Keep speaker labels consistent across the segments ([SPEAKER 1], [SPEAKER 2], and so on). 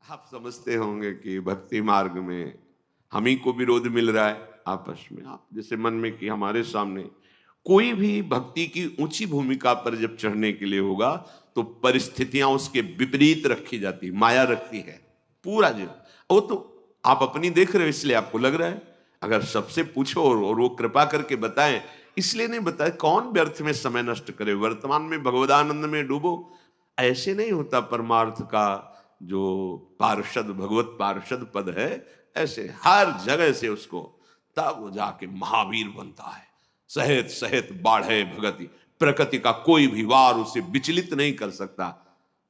[SPEAKER 1] आप समझते होंगे कि भक्ति मार्ग में हम ही को विरोध मिल रहा है आपस में। आप जैसे मन में कि हमारे सामने कोई भी भक्ति की ऊंची भूमिका पर जब चढ़ने के लिए होगा तो परिस्थितियां उसके विपरीत रखी जाती, माया रखती है पूरा जीवन। वो तो आप अपनी देख रहे हो इसलिए आपको लग रहा है। अगर सबसे पूछो और वो कृपा करके बताएं, इसलिए नहीं बताए कौन व्यर्थ में समय नष्ट करे, वर्तमान में भगवदानंद में डूबो। ऐसे नहीं होता परमार्थ का जो पार्षद भगवत पार्षद पद है, ऐसे हर जगह से उसको तब वो जाके महावीर बनता है। सहेत सहेत बाढ़े भगति, प्रकृति का कोई भी वार उसे विचलित नहीं कर सकता।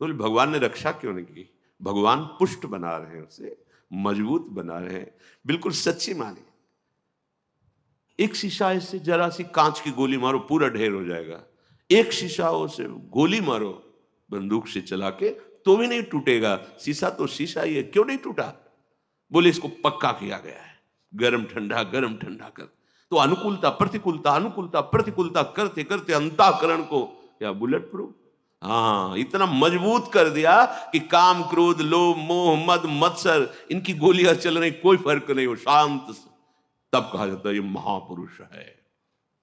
[SPEAKER 1] तो भगवान ने रक्षा क्यों नहीं की? भगवान पुष्ट बना रहे हैं, उसे मजबूत बना रहे हैं। बिल्कुल सच्ची माने, एक शीशा से जरा सी कांच की गोली मारो पूरा ढेर हो जाएगा। एक शीशा से गोली मारो बंदूक से चला के तो भी नहीं टूटेगा। शीशा तो शीशा ही है, क्यों नहीं टूटा? बोले इसको पक्का किया गया है, गरम ठंडा कर। तो अनुकूलता प्रतिकूलता करते करते अंतःकरण को क्या बुलेट प्रूफ, हाँ, इतना मजबूत कर दिया कि काम क्रोध लोभ मोह मद मत्सर इनकी गोलियां चल रही, कोई फर्क नहीं हो, शांत। तब कहा जाता है ये महापुरुष है,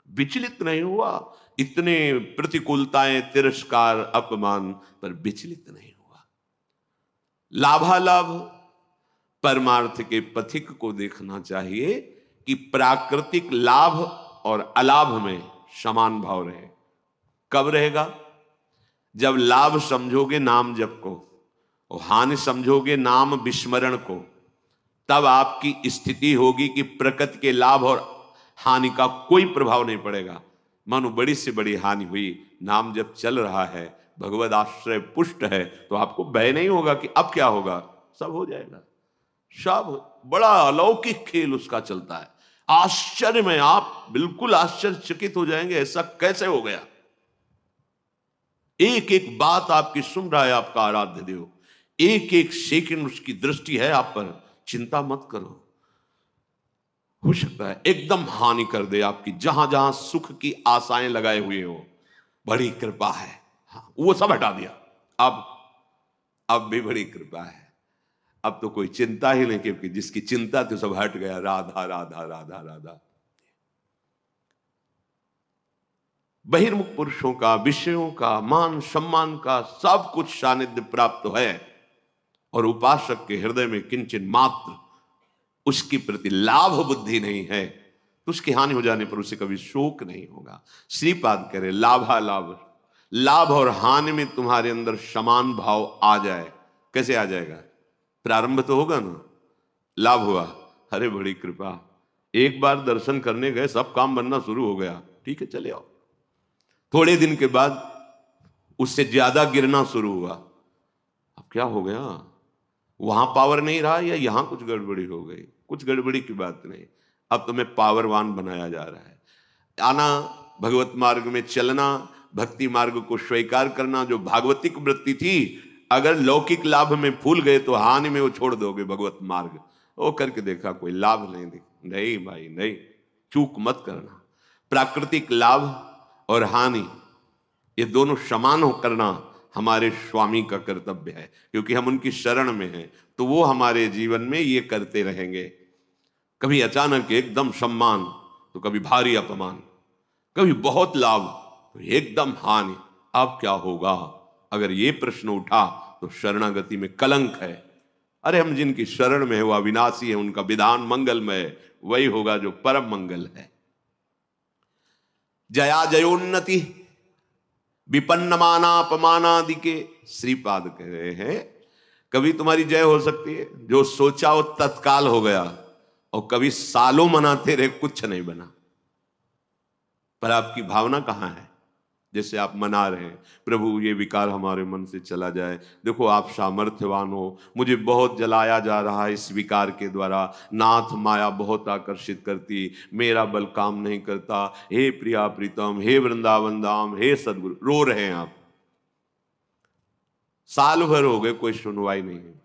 [SPEAKER 1] विचलित नहीं हुआ। इतने प्रतिकूलताएं तिरस्कार अपमान पर विचलित नहीं हुआ। लाभालाभ परमार्थ के पथिक को देखना चाहिए कि प्राकृतिक लाभ और अलाभ में समान भाव रहे। कब रहेगा? जब लाभ समझोगे नाम जप को और हानि समझोगे नाम विस्मरण को, तब आपकी स्थिति होगी कि प्रकृति के लाभ और हानि का कोई प्रभाव नहीं पड़ेगा। मानो बड़ी से बड़ी हानि हुई, नाम जब चल रहा है, भगवद आश्रय पुष्ट है, तो आपको भय नहीं होगा कि अब क्या होगा, सब हो जाएगा। सब बड़ा अलौकिक खेल उसका चलता है। आश्चर्य में आप बिल्कुल आश्चर्यचकित हो जाएंगे, ऐसा कैसे हो गया। एक एक बात आपकी सुन रहा है आपका आराध्य देव, एक एक सेकंड उसकी दृष्टि है आप पर। चिंता मत करो, हो सकता है एकदम हानि कर दे आपकी, जहां जहां सुख की आशाएं लगाए हुए हो। बड़ी कृपा है, हाँ, वो सब हटा दिया। अब भी बड़ी कृपा है। अब तो कोई चिंता ही नहीं, क्योंकि जिसकी चिंता तो सब हट गया। राधा राधा राधा राधा। बहिर्मुख पुरुषों का, विषयों का, मान सम्मान का सब कुछ सानिध्य प्राप्त है, और उपासक के हृदय में किंचन मात्र उसकी प्रति लाभ बुद्धि नहीं है, तो उसकी हानि हो जाने पर उसे कभी शोक नहीं होगा। श्रीपाद कह रहे लाभालाभ, लाभ और हानि में तुम्हारे अंदर समान भाव आ जाए। कैसे आ जाएगा? प्रारंभ तो होगा ना, लाभ हुआ, अरे बड़ी कृपा, एक बार दर्शन करने गए सब काम बनना शुरू हो गया, ठीक है चले आओ। थोड़े दिन के बाद उससे ज्यादा गिरना शुरू हुआ। अब क्या हो गया? वहां पावर नहीं रहा या यहां कुछ गड़बड़ी हो गई? कुछ गड़बड़ी की बात नहीं, अब तुम्हें पावरवान बनाया जा रहा है। आना, भगवत मार्ग में चलना, भक्ति मार्ग को स्वीकार करना, जो भागवतिक वृत्ति थी, अगर लौकिक लाभ में फूल गए तो हानि में वो छोड़ दोगे भगवत मार्ग। वो करके देखा, कोई लाभ नहीं दिख, नहीं भाई नहीं, चूक मत करना। प्राकृतिक लाभ और हानि ये दोनों समान हो करना हमारे स्वामी का कर्तव्य है, क्योंकि हम उनकी शरण में हैं, तो वो हमारे जीवन में ये करते रहेंगे। कभी अचानक एकदम सम्मान तो कभी भारी अपमान, कभी बहुत लाभ तो एकदम हानि। अब क्या होगा? अगर ये प्रश्न उठा तो शरणागति में कलंक है। अरे हम जिनकी शरण में है वो अविनाशी है, उनका विधान मंगलमय है, वही होगा जो परम मंगल है। जया जयोन्नति विपन्नमानापमानादि के श्रीपाद कह रहे हैं, कभी तुम्हारी जय हो सकती है, जो सोचा वो तत्काल हो गया, और कभी सालों मनाते रहे कुछ नहीं बना। पर आपकी भावना कहां है? जैसे आप मना रहे हैं, प्रभु ये विकार हमारे मन से चला जाए, देखो आप सामर्थ्यवान हो, मुझे बहुत जलाया जा रहा है इस विकार के द्वारा, नाथ माया बहुत आकर्षित करती, मेरा बल काम नहीं करता, हे प्रिया प्रीतम, हे वृंदावन धाम, हे सदगुरु। रो रहे हैं आप, साल भर हो गए कोई सुनवाई नहीं है।